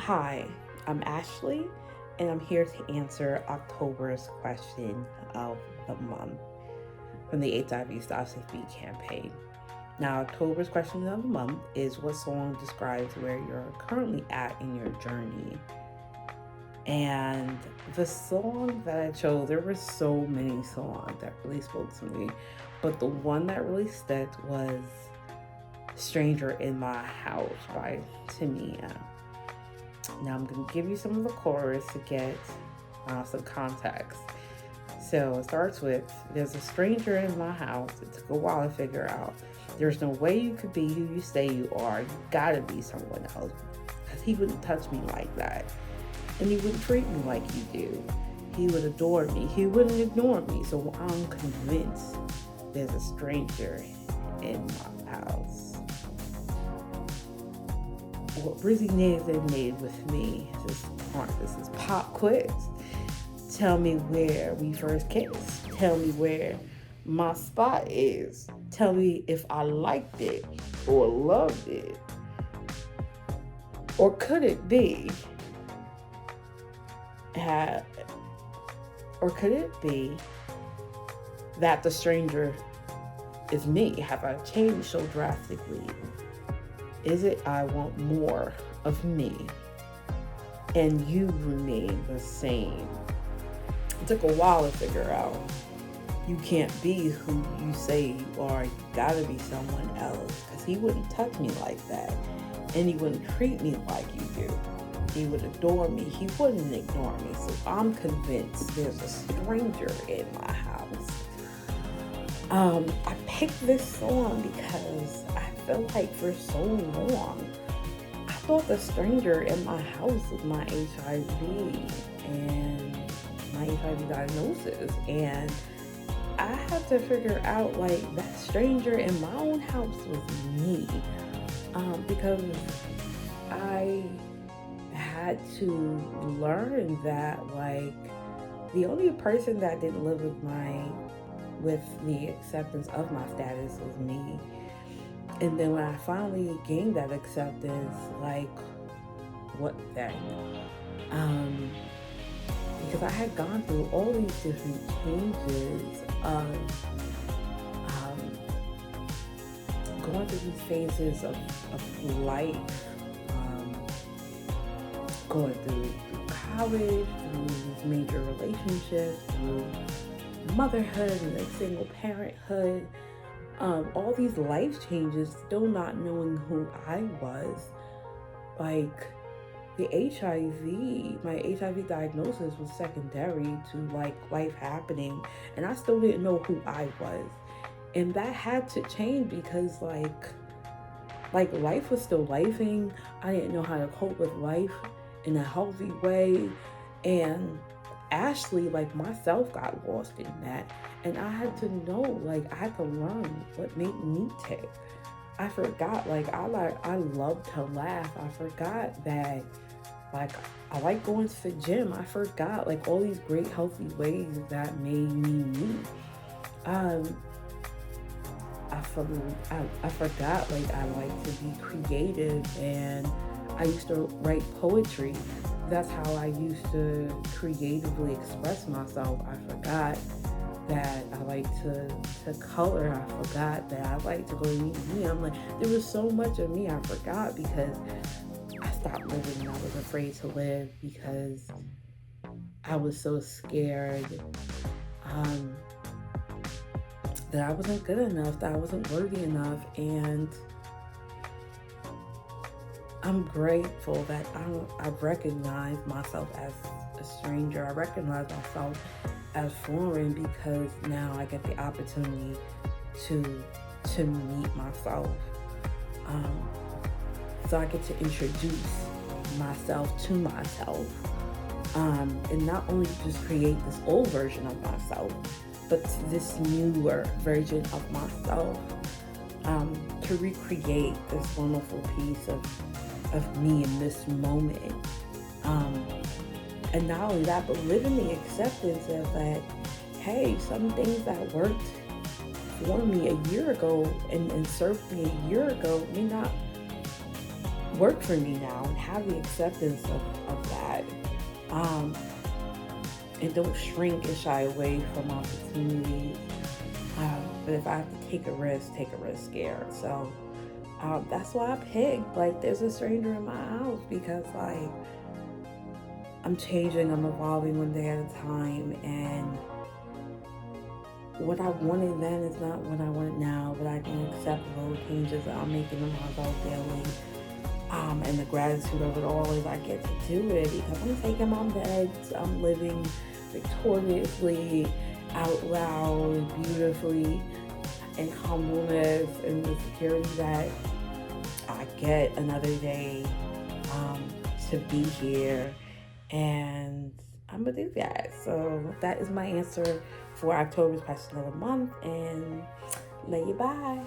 Hi, I'm Ashley, and I'm here to answer October's question of the month from the HIV Stop Speak campaign. Now, October's question of the month is what song describes where you're currently at in your journey? And the song that I chose, there were so many songs that really spoke to me, but the one that really stuck was Stranger in My House by Tamia. Now I'm going to give you some of the chorus to get some context. So it starts with, there's a stranger in my house. It took a while to figure out. There's no way you could be who you say you are. You gotta be someone else. Because he wouldn't touch me like that. And he wouldn't treat me like you do. He would adore me. He wouldn't ignore me. So I'm convinced there's a stranger in my house. What resonated with me this is pop quiz. Tell me where we first kissed. Tell me where my spot is. Tell me if I liked it or loved it. Or could it be had or could it be that the stranger is me? Have I changed so drastically? Is it I want more of me and you remain the same? It took a while to figure out. You can't be who you say you are. You gotta be someone else. Because he wouldn't touch me like that. And he wouldn't treat me like you do. He would adore me. He wouldn't ignore me. So I'm convinced there's a stranger in my house. I picked this song because I felt like for so long, I thought the stranger in my house was my HIV and my HIV diagnosis. And I had to figure out like that stranger in my own house was me. Because I had to learn that like the only person that didn't live with the acceptance of my status was me. And then when I finally gained that acceptance, like, what then? Because I had gone through all these different changes of going through these phases of life, going through college, through these major relationships, through motherhood and like single parenthood, all these life changes, still not knowing who I was. Like the my HIV diagnosis was secondary to like life happening, and I still didn't know who I was. And that had to change because like life was still lifing. I didn't know how to cope with life in a healthy way. And Ashley, like myself, got lost in that. And I had to know, like, I had to learn what made me tick. I forgot, I love to laugh. I forgot that, like, I like going to the gym. I forgot, like, all these great healthy ways that made me me. I forgot, like, I like to be creative, and I used to write poetry. That's how I used to creatively express myself. I forgot that I like to color. I forgot that I like to go to the museum. Like, there was so much of me I forgot because I stopped living and I was afraid to live because I was so scared that I wasn't good enough, that I wasn't worthy enough. And I'm grateful that I recognize myself as a stranger. I recognize myself as foreign because now I get the opportunity to meet myself. So I get to introduce myself to myself. And not only just create this old version of myself, but this newer version of myself. To recreate this wonderful piece of me in this moment. And not only that, but live in the acceptance of that, hey, some things that worked for me a year ago and served me a year ago may not work for me now and have the acceptance of that. And don't shrink and shy away from opportunities. But if I have to take a risk scared. So that's why I picked, like, there's a stranger in my house, because, like, I'm changing, I'm evolving one day at a time, and what I wanted then is not what I want now, but I can accept little changes that I'm making in my life daily. And the gratitude of it all is I get to do it because I'm taking my meds, I'm living victoriously, out loud, beautifully, in humbleness and the security that I get another day to be here, and I'm gonna do that. So that is my answer for October's question of the month, and lay you bye.